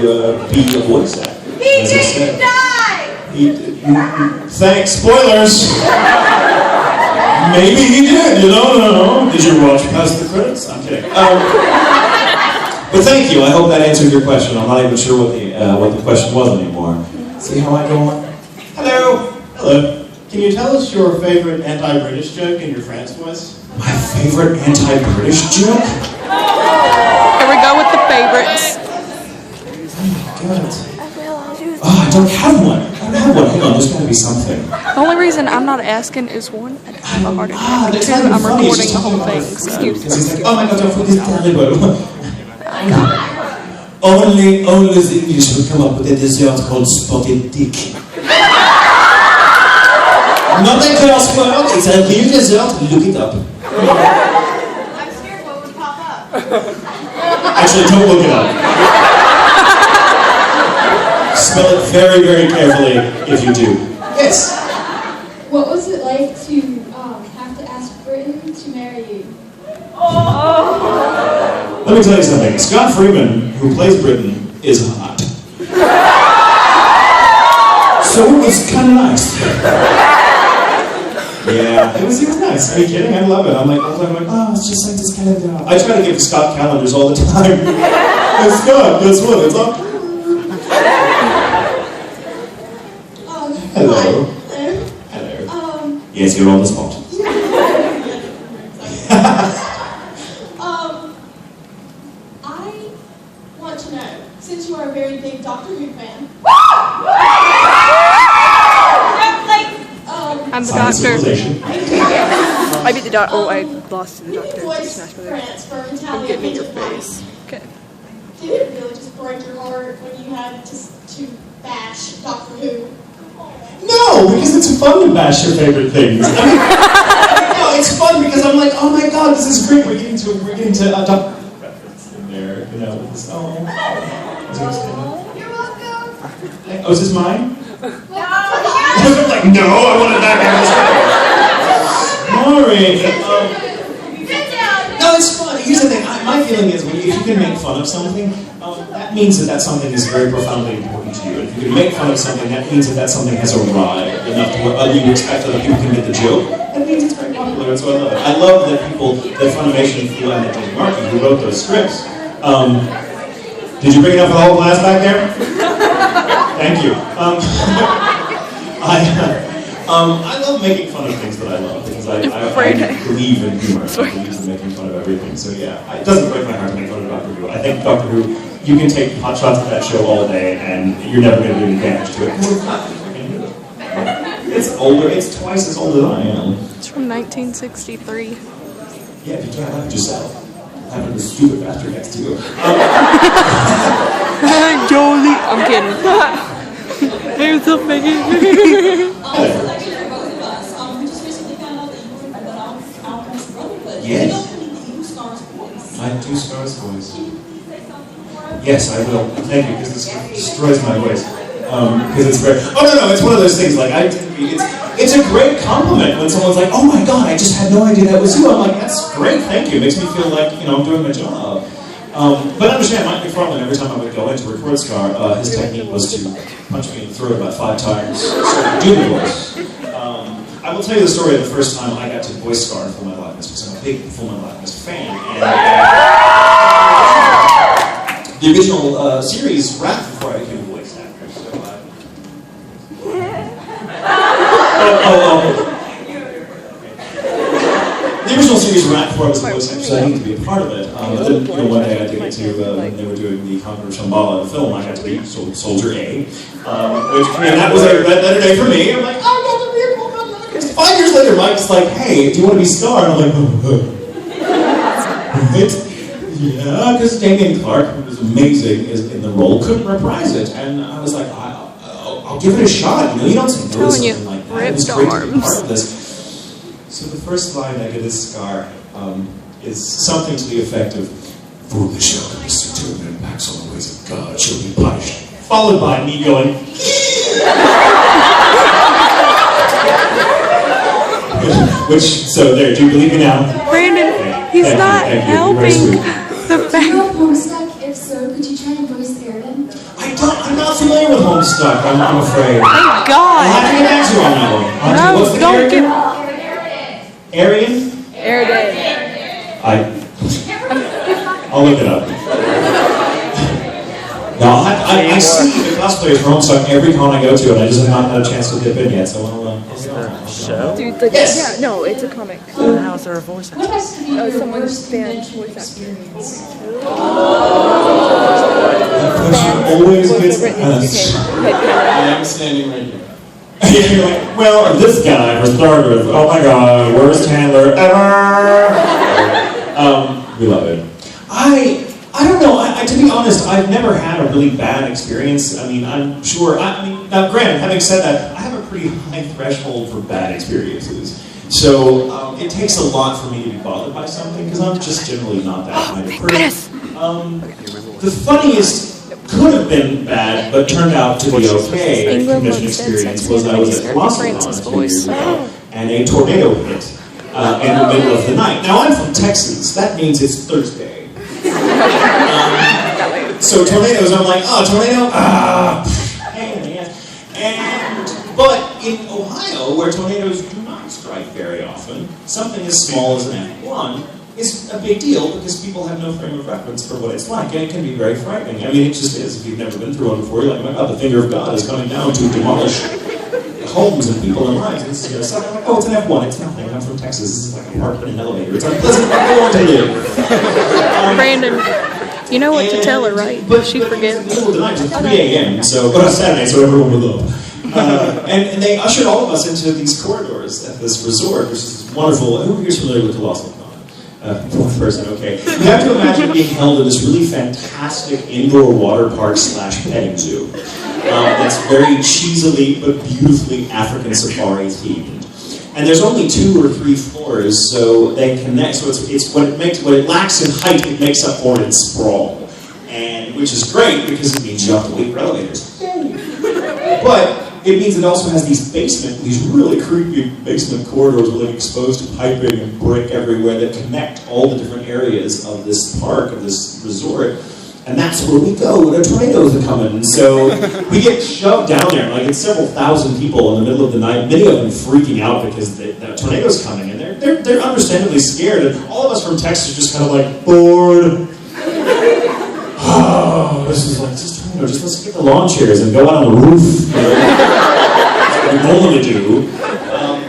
be a voice actor. He didn't die! Thanks, spoilers! Maybe he did, you know, no. Did you watch past the credits? I'm kidding. But thank you, I hope that answered your question. I'm not even sure what the question was anymore. See how I go on? Hello! Hello. Can you tell us your favorite anti-British joke in your France voice? My favorite anti-British joke? Here we go with the favorites. Oh, I don't have one. Hang on, there's gotta be something. The only reason I'm not asking is one, I have a heart attack. Two, I'm recording the whole thing. Excuse me. Oh my god, don't put this terrible. Only the English would come up with a dessert called spotted dick. Nothing else, well, it's a real dessert, look it up. I'm scared what would pop up. Actually, don't look it up. Spell it very, very carefully if you do. Yes? What was it like to have to ask Britain to marry you? Let me tell you something. Scott Freeman, who plays Britain, is hot. So it was kind of nice. Yeah, it was nice. Are you kidding? I love it. I'm like, oh, it's just like this kind of job. I try to give Scott calendars all the time. Hey, Scott, guess what? It's up. Hello. Hello. Yes, you're on the spot. I want to know, since you are a very big Doctor Who fan. I'm the doctor. I beat the doctor. Oh, I lost to the doctor. I'm getting your face. Okay. Did it really just break your heart when you had to bash Doctor Who? No, because it's fun to bash your favorite things. I mean, no, it's fun because I'm like, oh my god, this is great. We're getting to Doctor reference in there, you know. This, You're welcome. Oh, is this mine? No. Like, no, I want it back on the screen. No, it's fun. Here's the thing. My feeling is, if you can make fun of something, that means that something is very profoundly important to you. And if you can make fun of something, that means that something has arrived enough to where you expect other people can get the joke. That means it's very popular, and so I love it. I love that Funimation feel, and that J Michael, who wrote those scripts. Did you bring it up for the whole class back there? Thank you. I love making fun of things that I love because I believe in humor. I believe in making fun of everything. So yeah, it doesn't break my heart to make fun of Doctor Who. I think Doctor Who, you can take pot shots at that show all day and you're never going to do any damage to it. It's older. It's twice as old as I am. It's from 1963. Yeah, if you can't laugh at yourself, laugh at the stupid bastard next to you. Jolie, I'm kidding. Here's the figure. Yes. I do Scar's voice. Yes, I will. Thank you, because this destroys my voice. Because it's very. Oh no, it's one of those things. Like it's a great compliment when someone's like, "Oh my God, I just had no idea that was you." I'm like, "That's great, thank you." It makes me feel like I'm doing my job. But understand, Mike McFarlane, every time I would go in to record Scar, his technique was to punch me in the throat about 5 times. So do the voice. I will tell you the story of the first time I got to voice Scar in Full Metal Alchemist, because I'm a big Full Metal Alchemist fan. And the original series wrapped before I became a voice actor, so the original series wrapped before I was a voice actor, so I needed to be a part of it. But then, one day I did get to, when they were doing the Conqueror Shambhala film, I got to be Soldier A, and that was a better day for me. I'm like, oh, I got to be a Full Metal Alchemist. 5 years later, Mike's like, hey, do you want to be Scar? And I'm like, right? Yeah, because Damien Clark, who was amazing in the role, couldn't reprise it, and I was like, I'll give it a shot. You don't say no to something like that. It was great to be part of this. So the first line I did as Scar is something to the effect of, "Foolish alchemist determined and acts on the ways of God shall be punished," followed by me going, so there, do you believe me now? Brandon, he's not helping the fact. Are you a stuck? If so, could you try and voice Airden? stuck. I'm afraid. Thank I'll God. have to get back to you on that one. No, What's the don't character? give. Arian? Airday. I'll look it up. No, I see the cosplayers from Homestuck every con I go to, and I just have not had a chance to dip in yet, so I'll Show? Dude, like, Yes. yeah, no, it's a comic. How is there a voice actor? What has to be your Someone's worst fan convention voice actor. experience? That person always Was gets written us. in UK. I am standing right here. You're like, well, this guy for starters, oh my god, worst handler ever. We love it. I don't know. To be honest, I've never had a really bad experience. I mean, I'm sure. Now, granted, having said that, I have a pretty high threshold for bad experiences. So it takes a lot for me to be bothered by something because I'm just generally not that kind of person. The funniest could have been bad, but turned out to be okay convention experience was I was at Colossalcon a few years ago, and a tornado hit in the middle of the night. Now, I'm from Texas. That means it's Thursday. So tornadoes, I'm like, oh, tornado? Pain in the ass. But in Ohio, where tornadoes do not strike very often, something as small as an F1 is a big deal because people have no frame of reference for what it's like, and it can be very frightening. I mean, it just is. If you've never been through one before, you're like, oh my God, the finger of God is coming down to demolish homes and people and lives. And it's, so I'm like, oh, it's an F1, it's nothing. I'm from Texas. This is like a park in an elevator. It's unpleasant. I don't want to live. Brandon, you know what to tell her, right? She forgets. It's the middle of the night, it's 3 a.m., but on Saturday, so everyone was up. And they ushered all of us into these corridors at this resort, which is this wonderful. Who here's familiar with Colossalcon? One person, okay. You have to imagine being held in this really fantastic indoor water park / petting zoo. That's very cheesily but beautifully African safari themed. And there's only 2 or 3 floors, so they connect. So it's what it lacks in height, it makes up for it in sprawl, and which is great because it means you have to wait for elevators. But it means it also has these really creepy basement corridors with like exposed piping and brick everywhere that connect all the different areas of this park, of this resort. And that's where we go when a tornadoes are coming. And so we get shoved down there, like it's several thousand people in the middle of the night, many of them freaking out because the tornado's coming, and they're understandably scared. And all of us from Texas are just kind of like bored. Oh, this is like just let's get the lawn chairs and go out on the roof. That's what we normally do.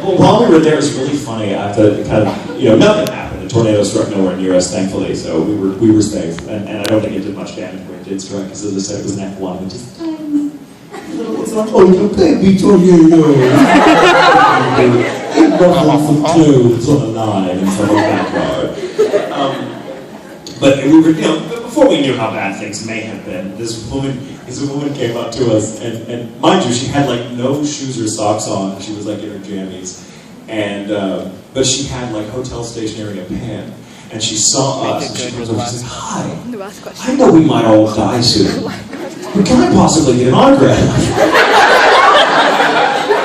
But while we were there, it was really funny. I have to kind of, nothing happened. The tornado struck nowhere near us, thankfully, so we were safe. And I don't think it did much damage when it did strike, because as I said, it was an F1. It just it's like, oh, you baby tornado. It ruffles some clothes on a line in front of the backyard. But we were, before we knew how bad things may have been, this woman came up to us, and mind you, she had like no shoes or socks on. She was like in her jammies, and but she had like hotel stationery and a pen, and she saw us, and she comes over, she says, "Hi, I know we might all die soon, but can I possibly get an autograph?" I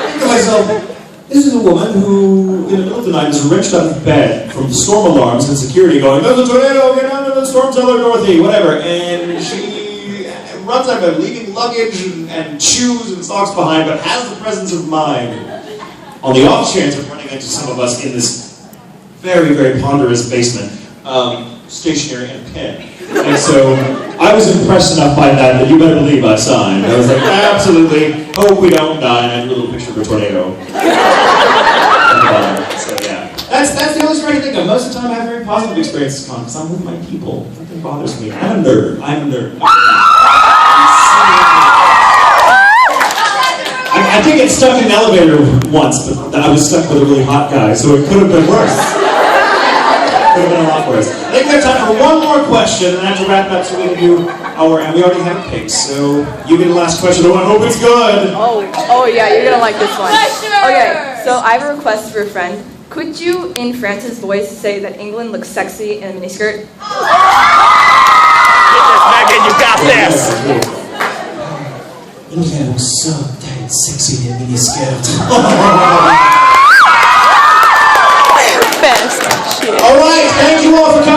think to myself, this is a woman who, in the middle of the night, is wrenched out of bed from storm alarms and security going, "There's a tornado, get out of the storm cellar, Dorothy," whatever. And she runs out of bed, leaving luggage and shoes and socks behind, but has the presence of mind, on the off chance of running into some of us in this very, very ponderous basement, stationery and pen. And so I was impressed enough by that you better believe I signed. I was like, absolutely, hope we don't die, and I had a little picture of a tornado. So yeah, that's the only story I can think of. Most of the time I have very positive experiences con because I'm with my people. Nothing bothers me. I'm a nerd. I did get stuck in an elevator once, but I was stuck with a really hot guy, so it could have been worse. Could have been a lot worse. I think we have time for one more question, and I have to wrap it up so we can do and we already have picks, so you get the last question. Oh, I hope it's good. Oh yeah, you're gonna like this one. Okay, so I have a request for a friend. Could you, in France's voice, say that England looks sexy in a miniskirt? Megan, you got this! England looks so damn sexy in a miniskirt. Best shit. All right, thank you all for coming.